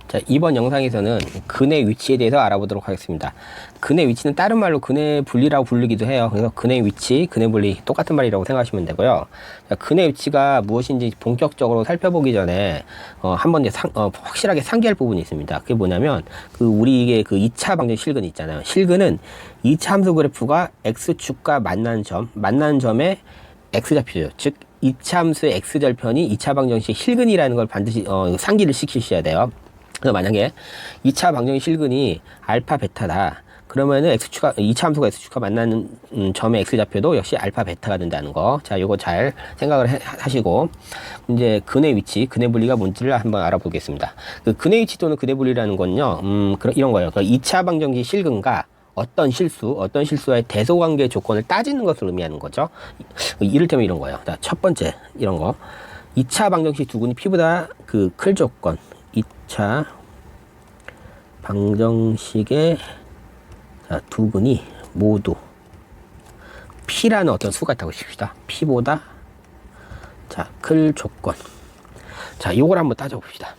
자, 이번 영상에서는 근의 위치에 대해서 알아보도록 하겠습니다. 근의 위치는 다른 말로 근의 분리라고 부르기도 해요. 그래서 근의 위치, 근의 분리 똑같은 말이라고 생각하시면 되고요. 자, 근의 위치가 무엇인지 본격적으로 살펴보기 전에 한번 이제 확실하게 상기할 부분이 있습니다. 그게 뭐냐면 우리에게 2차 방정 실근 있잖아요. 실근은 2차 함수 그래프가 x축과 만나는 점에 x좌표죠. 즉 2차 함수의 x절편이 2차 방정식 실근이라는 걸 반드시 상기를 시키셔야 돼요. 그래서 만약에 2차 방정식 실근이 알파 베타다. 그러면은 x축과 2차 함수가 x축과 만나는 점의 x좌표도 역시 알파 베타가 된다는 거. 자, 요거 잘 생각을 하시고 이제 근의 위치, 근의 분리가 뭔지를 한번 알아보겠습니다. 근의 위치 또는 근의 분리라는 건요. 이런 거예요. 2차 방정식 실근과 어떤 실수와의 대소관계 조건을 따지는 것을 의미하는 거죠. 이를테면 이런 거예요. 자, 첫 번째 이런 거. 2차 방정식 두근이 P보다 클 조건. 2차 방정식의 두근이 모두 P라는 어떤 수가 있다고 칩시다. P보다 클 조건. 자, 요걸 한번 따져봅시다.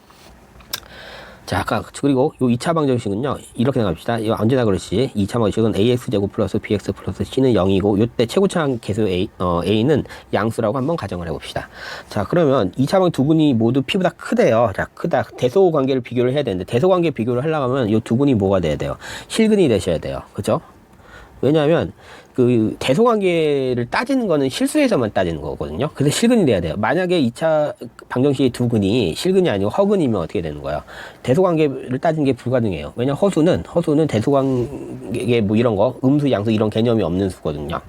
자, 그리고 요 2차 방정식은요, 이렇게 생각합시다. 이거 언제나 그렇지. 2차 방정식은 ax제곱 플러스 bx 플러스 c는 0이고, 요때 최고차항 계수 a는 양수라고 한번 가정을 해봅시다. 자, 그러면 2차 방정식 두 근이 모두 p보다 크대요. 자, 크다. 대소 관계를 비교를 해야 되는데, 대소 관계 비교를 하려고 하면 요 두 근이 뭐가 돼야 돼요? 실근이 되셔야 돼요. 그죠? 왜냐하면 대소 관계를 따지는 거는 실수에서만 따지는 거거든요. 그래서 실근이 돼야 돼요. 만약에 2차 방정식의 두 근이 실근이 아니고 허근이면 어떻게 되는 거예요? 대소 관계를 따지는 게 불가능해요. 왜냐면 허수는 대소 관계 뭐 이런 거, 음수, 양수 이런 개념이 없는 수거든요.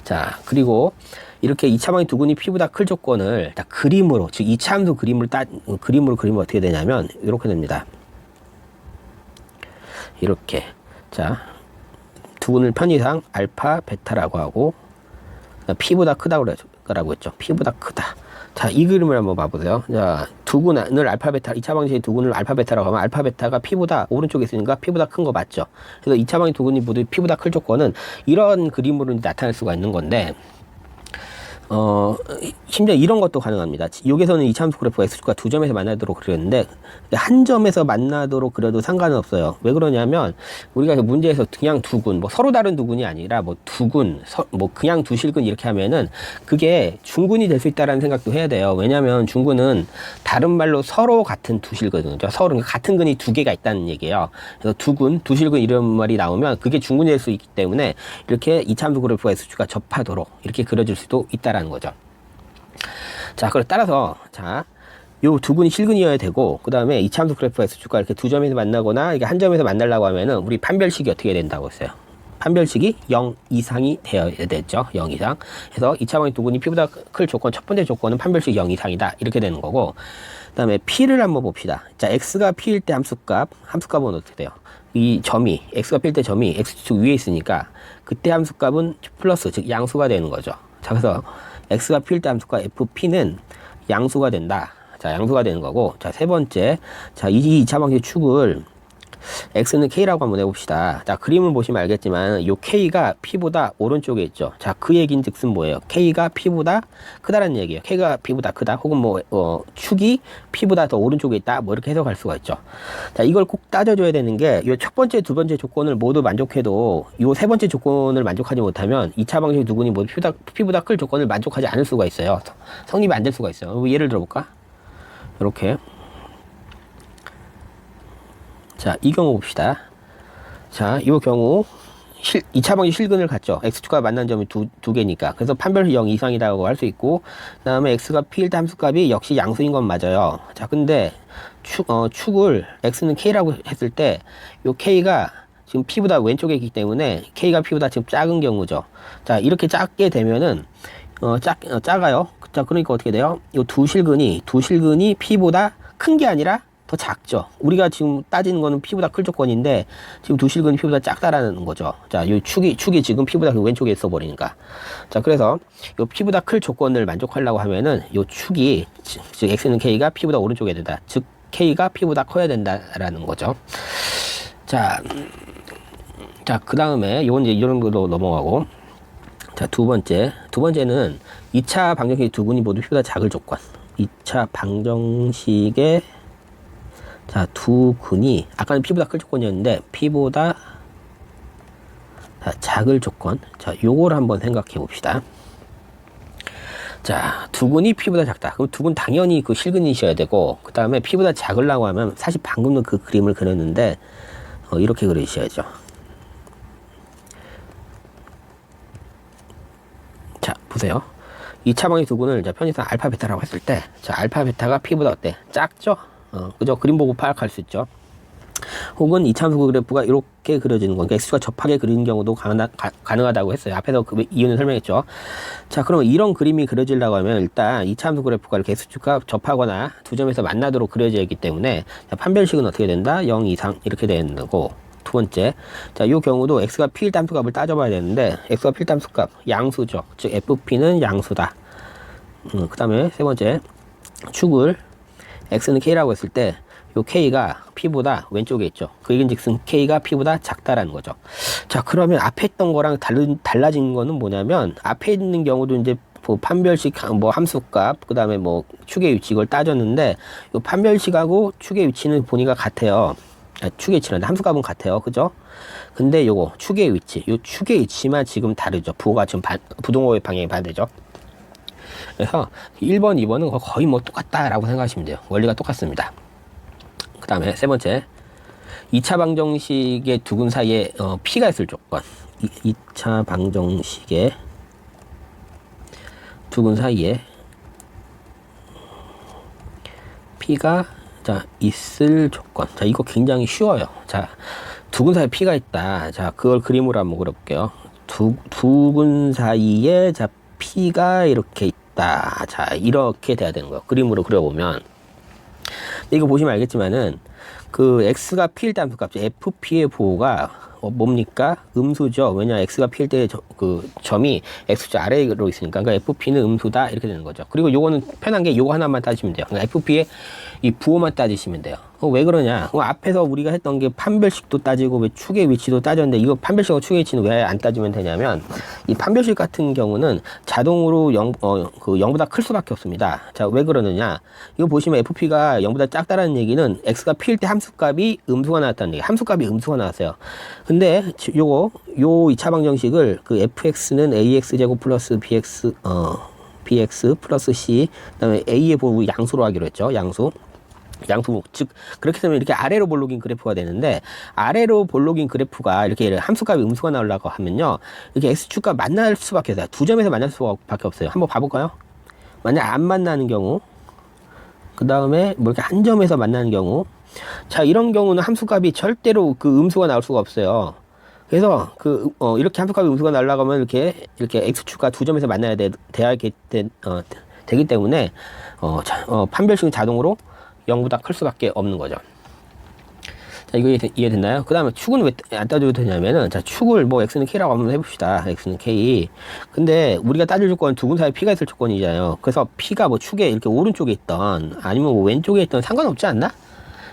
자, 그리고 이렇게 2차 방정식 두 근이 P보다 클 조건을 다 그림으로, 즉 2차 함수 그림으로 그리면 어떻게 되냐면 이렇게 됩니다. 이렇게. 자, 두근을 편의상 알파, 베타라고 하고 P보다 크다고 했죠. P보다 크다. 자, 이 그림을 한번 봐보세요. 자, 두근을 알파, 베타, 2차 방정식의 두근을 알파, 베타라고 하면 알파, 베타가 P보다 오른쪽에 있으니까 P보다 큰 거 맞죠. 그래서 2차 방정식 두근이 모두 P보다 클 조건은 이런 그림으로 나타낼 수가 있는 건데 심지어 이런 것도 가능합니다. 여기서는 2차 함수 그래프가 x축과 두 점에서 만나도록 그렸는데 한 점에서 만나도록 그려도 상관은 없어요. 왜 그러냐면 우리가 문제에서 그냥 두근, 뭐 서로 다른 두근이 아니라 뭐 두근, 뭐 그냥 두실근 이렇게 하면은 그게 중근이 될 수 있다라는 생각도 해야 돼요. 왜냐하면 중근은 다른 말로 서로 같은 두실근이죠. 서로 같은 근이 두 개가 있다는 얘기예요. 그래서 두근, 두실근 이런 말이 나오면 그게 중근이 될 수 있기 때문에 이렇게 2차 함수 그래프가 x축과 접하도록 이렇게 그려질 수도 있다라는 거죠. 자, 그걸 따라서 요 두 근이 실근이어야 되고, 그 다음에 2차 함수 그래프가 x축과 이렇게 두 점에서 만나거나 이게 한 점에서 만나려고 하면은 우리 판별식이 어떻게 된다고 했어요? 판별식이 0 이상이 되어야 되죠. 0 이상. 그래서 2차 방정식 두 근이 P보다 클 조건, 첫 번째 조건은 판별식 0 이상이다. 이렇게 되는 거고, 그 다음에 P를 한번 봅시다. 자, x가 P일 때 함수값은 어떻게 돼요? 이 점이, x가 P일 때 점이 x축 위에 있으니까 그때 함수값은 플러스, 즉 양수가 되는 거죠. 자, 그래서 x가 P일 때 함수가 fp는 양수가 된다. 자, 양수가 되는 거고. 자, 세 번째. 자, 이 2차 방정식 축을 x는 k라고 한번 해봅시다. 자, 그림을 보시면 알겠지만 요 k가 p보다 오른쪽에 있죠. 자, 그 얘기는 즉슨 뭐예요? k가 p보다 크다라는 얘기예요. k가 p보다 크다. 혹은 축이 p보다 더 오른쪽에 있다. 뭐 이렇게 해석할 수가 있죠. 자, 이걸 꼭 따져줘야 되는 게 요 첫 번째, 두 번째 조건을 모두 만족해도 요 세 번째 조건을 만족하지 못하면 2차 방정식 두 근이 모두 p보다 클 조건을 만족하지 않을 수가 있어요. 성립이 안 될 수가 있어요. 예를 들어볼까? 이렇게. 자, 이 경우 봅시다. 자, 이 경우 2차 방정식 실근을 갖죠. x축과 만난 점이 두 개니까. 그래서 판별식 0 이상이라고 할 수 있고, 그 다음에 x가 p일 때 함수값이 역시 양수인 건 맞아요. 자, 근데 축을 x는 k라고 했을 때 요 k가 지금 p보다 왼쪽에 있기 때문에 k가 p보다 지금 작은 경우죠. 자, 이렇게 작게 되면은 작아요. 자, 그러니까 어떻게 돼요? 요 두 실근이 p보다 큰 게 아니라 더 작죠. 우리가 지금 따지는 거는 P보다 클 조건인데 지금 두 실근이 P보다 작다라는 거죠. 자, 이 축이 지금 P보다 왼쪽에 있어 버리니까. 자, 그래서 이 P보다 클 조건을 만족하려고 하면은 이 축이, 즉 x는 k가 P보다 오른쪽에 된다. 즉 k가 P보다 커야 된다라는 거죠. 자, 그 다음에 이건 이제 이런 걸로 넘어가고. 자, 두 번째는 2차 방정식 두 근이 모두 P보다 작을 조건. 2차 방정식의 자, 두 근이 아까는 P보다 클 조건이었는데 P보다 자, 작을 조건. 자, 요걸 한번 생각해 봅시다. 자, 두 근이 P보다 작다. 그럼 두 근 당연히 그 실근이셔야 되고, 그 다음에 P보다 작으려고 하면 사실 방금도 그 그림을 그렸는데 이렇게 그리셔야죠. 자, 보세요. 2차 방의 두 근을 편의상 알파 베타라고 했을 때, 자, 알파 베타가 P보다 어때? 작죠? 그죠? 그림 보고 파악할 수 있죠. 혹은 이차함수 그래프가 이렇게 그려지는 거, 그러니까 x축과 접하게 그리는 경우도 가능하다고 했어요. 앞에서 그 이유는 설명했죠. 자, 그러면 이런 그림이 그려지려고 하면 일단 이차함수 그래프가 이렇게 x축과 접하거나 두 점에서 만나도록 그려져야 하기 때문에, 자, 판별식은 어떻게 된다? 0 이상 이렇게 되는 거고, 두 번째, 자, 이 경우도 x가 p 일단수 값을 따져봐야 되는데, x가 p 일단수 값 양수죠. 즉 fp는 양수다. 그 다음에 세 번째, 축을 x는 k라고 했을 때 요 k가 p보다 왼쪽에 있죠. 그 얘기인즉슨 k가 p보다 작다라는 거죠. 자, 그러면 앞에 있던 거랑 달라진 거는 뭐냐면, 앞에 있는 경우도 이제 뭐 판별식 뭐 함수값, 그 다음에 뭐 축의 위치 이걸 따졌는데, 요 판별식하고 축의 위치는 보니까 같아요. 축의 위치는 함수값은 같아요. 그죠? 근데 요거 축의 위치, 요 축의 위치만 지금 다르죠. 부호가 지금 부동호의 방향이 반대죠. 그래서 1번, 2번은 거의 뭐 똑같다라고 생각하시면 돼요. 원리가 똑같습니다. 그 다음에 세 번째, 2차 방정식의 두 근 사이에 P가 있을 조건. 2차 방정식의 두 근 사이에 P가 자 있을 조건. 자, 이거 굉장히 쉬워요. 자, 두 근 사이에 P가 있다. 자, 그걸 그림으로 한번 그려볼게요. 두 근 사이에 자 P가 이렇게 있다. 자, 이렇게 돼야 되는 거예요. 그림으로 그려보면. 이거 보시면 알겠지만은, 그 x가 p일 때 함수값 fp의 보호가 뭡니까? 음수죠. 왜냐, x가 p일 때 그 점이 x좌 아래로 있으니까, 그러니까 fp는 음수다 이렇게 되는 거죠. 그리고 요거는 편한 게 요거 하나만 따지면 돼요. 그러니까 fp의 이 부호만 따지시면 돼요. 왜 그러냐? 앞에서 우리가 했던 게 판별식도 따지고 왜 축의 위치도 따졌는데, 이거 판별식하고 축의 위치는 왜 안 따지면 되냐면, 이 판별식 같은 경우는 자동으로 0보다 클 수밖에 없습니다. 자, 왜 그러느냐? 이거 보시면 fp가 0보다 작다라는 얘기는 x가 p일 때 함수값이 음수가 나왔다는 얘기. 함수값이 음수가 나왔어요. 근데 요 2차 방정식을 그 fx는 ax제곱 플러스 bx 플러스 c, 그다음에 a의 보호 양수로 하기로 했죠. 양수, 즉 그렇게 되면 이렇게 아래로 볼록인 그래프가 되는데, 아래로 볼록인 그래프가 이렇게 함수값이 음수가 나오려고 하면요, 이렇게 x축과 만날 수밖에 없어요. 두 점에서 만날 수밖에 없어요. 한번 봐볼까요? 만약 안 만나는 경우, 그 다음에 뭐 이렇게 한 점에서 만나는 경우, 자, 이런 경우는 함수값이 절대로 그 음수가 나올 수가 없어요. 그래서 이렇게 함수값이 음수가 날아가면 이렇게 x축과 두 점에서 만나야 되기 때문에 판별식은 자동으로 0보다 클 수밖에 없는 거죠. 자, 이거 이해됐나요? 그 다음에 축은 왜 안 따져도 되냐면은, 자, 축을 뭐 x는 k라고 한번 해봅시다. x는 k. 근데 우리가 따질 조건은 두 근 사이에 p가 있을 조건이잖아요. 그래서 p가 뭐 축에 이렇게 오른쪽에 있던 아니면 뭐 왼쪽에 있던 상관없지 않나?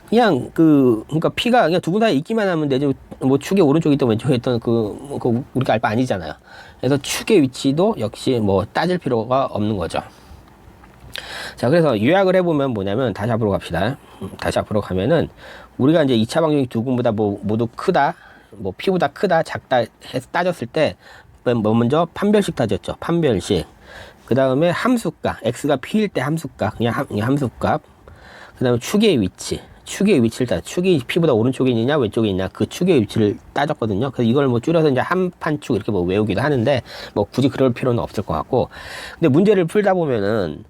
그냥 그러니까 p가 그냥 두 근 사이에 있기만 하면 되지, 뭐 축의 오른쪽에 있던 왼쪽에 있던 그 우리가 알 바 아니잖아요. 그래서 축의 위치도 역시 뭐 따질 필요가 없는 거죠. 자, 그래서 요약을 해보면 뭐냐면, 다시 앞으로 갑시다. 다시 앞으로 가면은, 우리가 이제 2차 방정식 두 근보다 뭐 모두 크다, 뭐 p보다 크다, 작다 해서 따졌을 때, 먼저 판별식 따졌죠. 판별식. 그 다음에 함수값, x가 p일 때 함수값, 그냥 함수값. 그 다음에 축의 위치. 축의 위치를 축이 p보다 오른쪽에 있느냐 왼쪽에 있냐, 그 축의 위치를 따졌거든요. 그래서 이걸 뭐 줄여서 이제 한판축 이렇게 뭐 외우기도 하는데, 뭐 굳이 그럴 필요는 없을 것 같고, 근데 문제를 풀다 보면은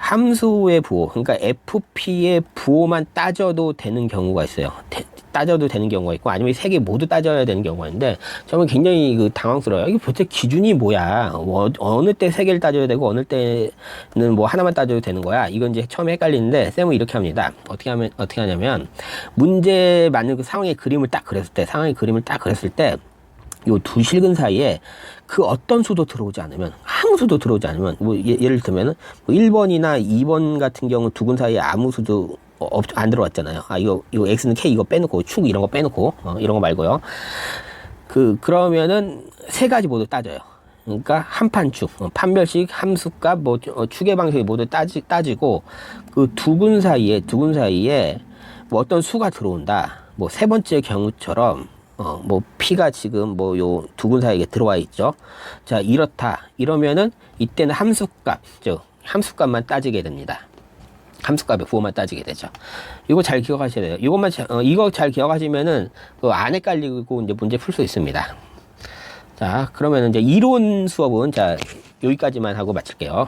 함수의 부호, 그러니까 fp의 부호만 따져도 되는 경우가 있어요. 따져도 되는 경우가 있고, 아니면 세 개 모두 따져야 되는 경우가 있는데, 저는 굉장히 당황스러워요. 이게 도대체 기준이 뭐야? 어느 때 세 개를 따져야 되고, 어느 때는 뭐 하나만 따져도 되는 거야? 이건 이제 처음에 헷갈리는데, 쌤은 이렇게 합니다. 어떻게 하냐면, 문제 맞는 그 상황의 그림을 딱 그렸을 때, 요 두 실근 사이에 그 어떤 수도 들어오지 않으면, 아무 수도 들어오지 않으면, 뭐 예를 들면은 뭐 1번이나 2번 같은 경우 두 근 사이에 아무 수도 안 들어왔잖아요. 이거 x는 k 이거 빼놓고, 축 이런 거 빼놓고, 이런 거 말고요. 그러면은 세 가지 모두 따져요. 그러니까 한판축, 판별식, 함수값, 뭐 축의 방식이 모두 따지고, 그 두 근 사이에 뭐 어떤 수가 들어온다. 뭐 세 번째 경우처럼 뭐 P가 지금 뭐 요 두근 사이에 들어와 있죠. 자, 이렇다. 이러면은 이때는 함수값, 즉 함수값만 따지게 됩니다. 함수값의 부호만 따지게 되죠. 이거 잘 기억하셔야 돼요. 이것만 이거 잘 기억하시면은 그 안 헷갈리고 이제 문제 풀 수 있습니다. 자, 그러면 이제 이론 수업은 자 여기까지만 하고 마칠게요.